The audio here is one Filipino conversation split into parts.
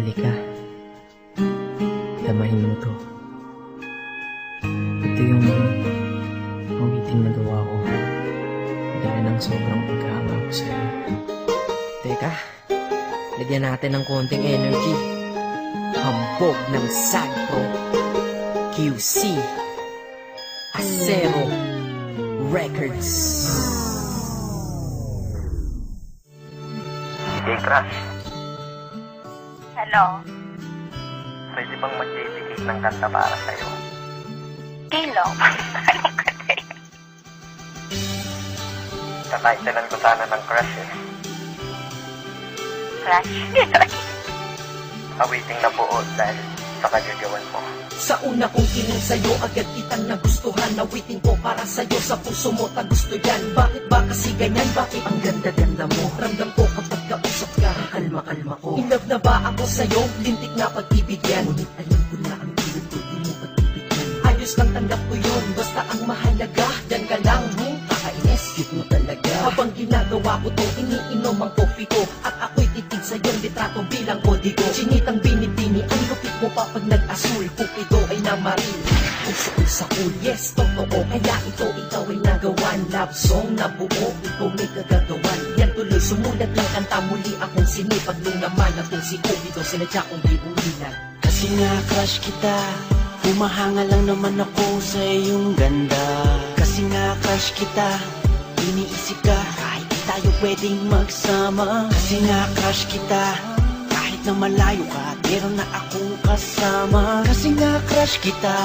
Halika, damahin mo to. Ito yung awiting nagawa ko dahil ng sobrang pagkahanga ko sa'yo. Teka, lagyan natin ng konting energy. Hambog ng Sagpro QC Acero Records. DJ Crush, Hello? pwede bang mag-dedicate ng kanta para sa'yo? Kilo? Anong kanta yun? Tatitlean ko sana ng Crush eh. Crush? Awiting na buo dahil sa kagagawan mo. Sa una kong kinig sa'yo, agad kitang nagustuhan. Nawitin ko para sa'yo, sa puso mo tagusto yan. Bakit ba kasi ganyan? Bakit ang ganda-ganda mo? Ramdam ko kapag kausap ka, kalma-kalma ko. In love na ba ako sa'yo? Lintik na pag-ibig yan. Ngunit alam ko na ang pilit ko, di mo pag-ibigyan. Ayos lang tanggap ko yun, basta ang mahalaga, dyan ka lang, kakainis, cute mo talaga. Habang ginagawa ko to, iniinom ang coffee ko, at ako'y titig sa iyong litrato bilang kodigo. Sinitang binibini, ang lupit mo pa pag nag-asul. Kupido ay namaril, puso ko sa cool. Yes, totoo, kaya ito ikaw ay nagawan. Love song na buo, ikaw may kagagawan. Yan tuloy, sumulat ng kanta, muli akong sinipag. Nung naman atong si Kupido, sinadya kong iuwilan. Kasi nga crush kita, humahanga lang naman ako sa iyong ganda. Kasi nga crush kita, iniisip ka kahit di tayo pwedeng magsama. Kasi nga crush kita, kahit na malayo ka, meron na akong kasama. Kasi nga crush kita,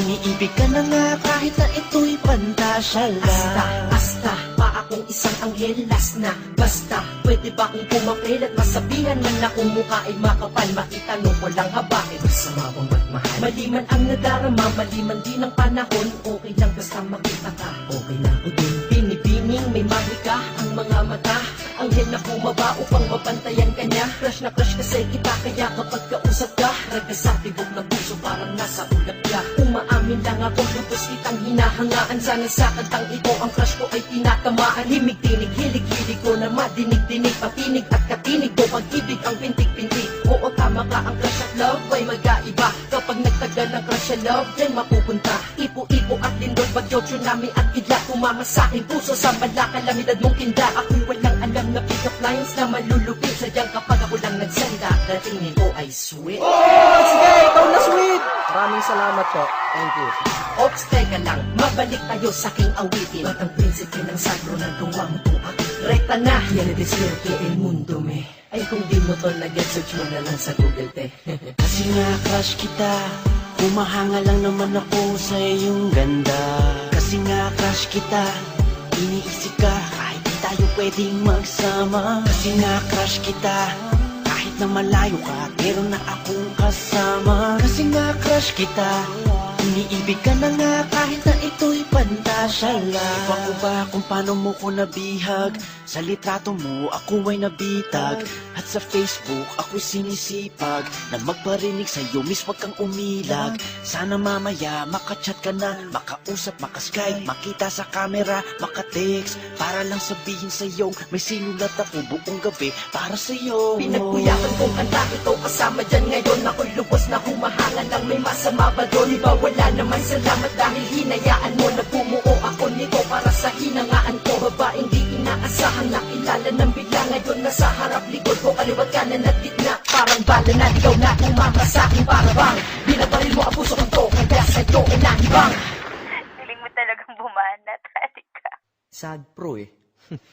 iniibig ka na nga kahit na ito'y pantasya lang. Asta, pa akong isang anghel, last na. Basta, pwede ba akong pumapel at masabihan man na kung mukha ay makapal? Makita nung walang haba, eh masama bang magmahal? Mali man ang nadarama, mali man din ang panahon. Okay lang basta makita ka, okay lang ko din. Binibining may mahika ang mga mata, anghel na bumaba upang mabantayan ka niya. Crush na crush kasi kita, kaya kapag kausap ka, raga sa tibok ng puso parang nasa ulap ka. Umaamin lang ako, lubos kitang hinahangaan. Sana sa kantang ito ang crush ko ay tinatamaan. Himig-tinig, hilig-hilig ko na madinig-dinig, patinig at katinig ko, pag-ibig ang pintig-pintig. Oo, tama ka, ang crush at love ay mag-aiba. Kapag nagtagal ng crush at love, yan mapupunta. Ipo-ipo at lindol, bagyo, tsunami at kidlat. Kumama sa aking puso sa malakalamidad mong kinda. Ako'y walang alam na pick-up lines na malulupit. Sadyang kapag ako lang nagsanda, datingin ko ay sweet. Sige, ikaw na sweet! Maraming salamat po. Thank you. Ops, teka lang, mabalik tayo sa aking awitin. Ba't ang prinsipe ng sagro ng gawa mo to akin? Rekta na, yan na deswerte el mundo me. Ay kung di mo to nag-get, search mo na lang sa Google te. Kasi nga crush kita, humahanga lang naman ako sa iyong ganda. Kasi nga crush kita, iniisip ka kahit di tayo pwedeng magsama. Kasi nga crush kita, kahit na malayo ka, meron na akong kasama. Kasi nga crush kita, iniibig ka na nga kahit na ito'y pantasya lang. Iba ko ba kung paano mo ko nabihag? Sa litrato mo ako ay nabitag, at sa Facebook ako'y sinisipag na magparinig sa'yo, miss wag kang umilag. Sana mamaya makachat ka na, makausap, makaskype, makita sa camera, makatext, para lang sabihin sa'yo may sinulat ako buong gabi para sa'yo. Pinagbuyakan kong kanta ito kasama dyan ngayon. Ako'y lubos na humahanga lang, may masama ba doon? Iba wala naman, salamat dahil hinayaan mo na bumuo ako nito para sa hinangaan ko. Babaeng di inaasahan, nakilala ng bigla. Ngayon nasa harap likod ko, kaliwat kanan at gitna. Parang bala na ligaw na umama sa akin, para bang binabaril mo ang puso ko to, kaya sa'yo ay nahibang. Feeling mo talagang bumanat, halika. Sagpro eh.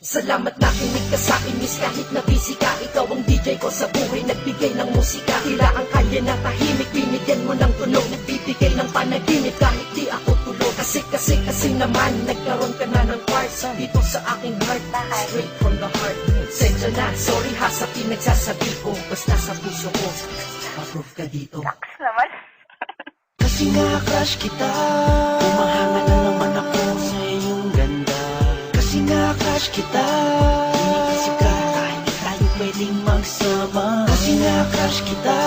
Salamat na kinig ka sa akin, miss, kahit na busy ka. Ikaw ang DJ ko sa buhay, nagbigay ng musika. Tila ang kalye na tahimik, binigyan mo ng tunog. Nagbibigay ng panaginip kahit di ako tulog. Kasi naman, nagkaroon ka na ng parts dito sa aking heart, straight from the heart. Sensya na, sorry ha sa pinagsasabi ko, basta sa puso ko, pa-proof ka dito. Taks naman. Kasi nga crush kita, humahanga na naman ako sa iyong ganda. Kasi nga crush kita, iniisip ka kahit di tayo pwedeng magsama. Kasi nga crush kita,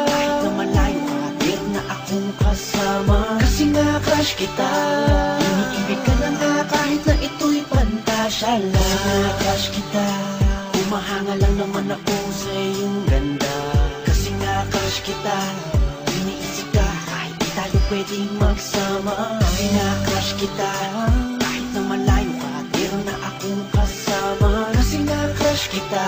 kahit na malayo ka, meron na akong kasama. Kasi nga crush kita, iniibig ka na nga kahit na ito'y pantasya lang. Kasi nga crush kita, humahanga lang naman ako sa iyong ganda. Kasi crush kita. Iniisip ka kahit di tayo pwedeng magsama. Kasi nga crush kita, kahit na malayo ka, meron na akong kasama. Kasi nga crush kita.